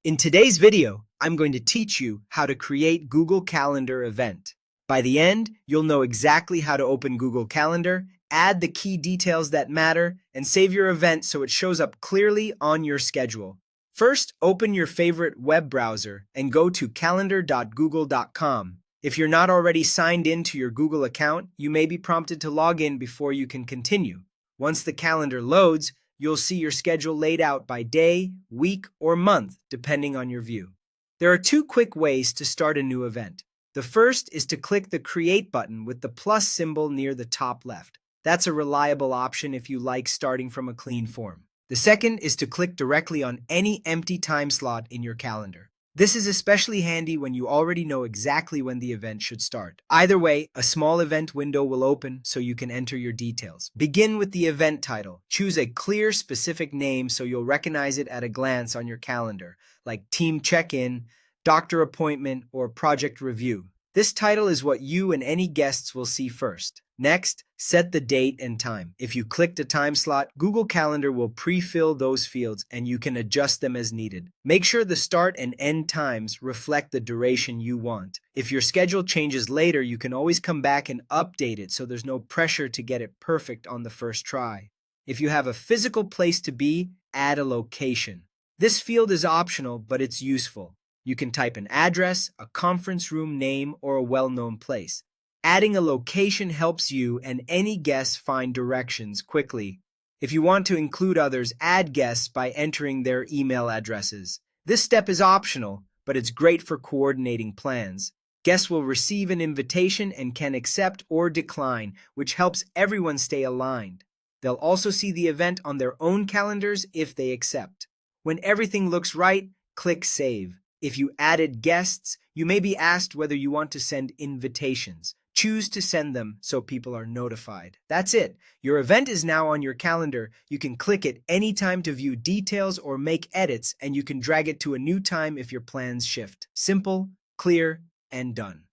In today's video, I'm going to teach you how to create Google Calendar event. By the end, you'll know exactly how to open Google Calendar, add the key details that matter, and save your event so it shows up clearly on your schedule. First, open your favorite web browser and go to calendar.google.com. If you're not already signed in to your Google account, you may be prompted to log in before you can continue. Once the calendar loads, you'll see your schedule laid out by day, week, or month, depending on your view. There are two quick ways to start a new event. The first is to click the Create button with the plus symbol near the top left. That's a reliable option if you like starting from a clean form. The second is to click directly on any empty time slot in your calendar. This is especially handy when you already know exactly when the event should start. Either way, a small event window will open so you can enter your details. Begin with the event title. Choose a clear, specific name so you'll recognize it at a glance on your calendar, like Team Check-In, Doctor Appointment, or Project Review. This title is what you and any guests will see first. Next, set the date and time. If you clicked a time slot, Google Calendar will pre-fill those fields and you can adjust them as needed. Make sure the start and end times reflect the duration you want. If your schedule changes later, you can always come back and update it so there's no pressure to get it perfect on the first try. If you have a physical place to be, add a location. This field is optional, but it's useful. You can type an address, a conference room name, or a well-known place. Adding a location helps you and any guests find directions quickly. If you want to include others, add guests by entering their email addresses. This step is optional, but it's great for coordinating plans. Guests will receive an invitation and can accept or decline, which helps everyone stay aligned. They'll also see the event on their own calendars if they accept. When everything looks right, click Save. If you added guests, you may be asked whether you want to send invitations. Choose to send them so people are notified. That's it. Your event is now on your calendar. You can click it anytime to view details or make edits, and you can drag it to a new time if your plans shift. Simple, clear, and done.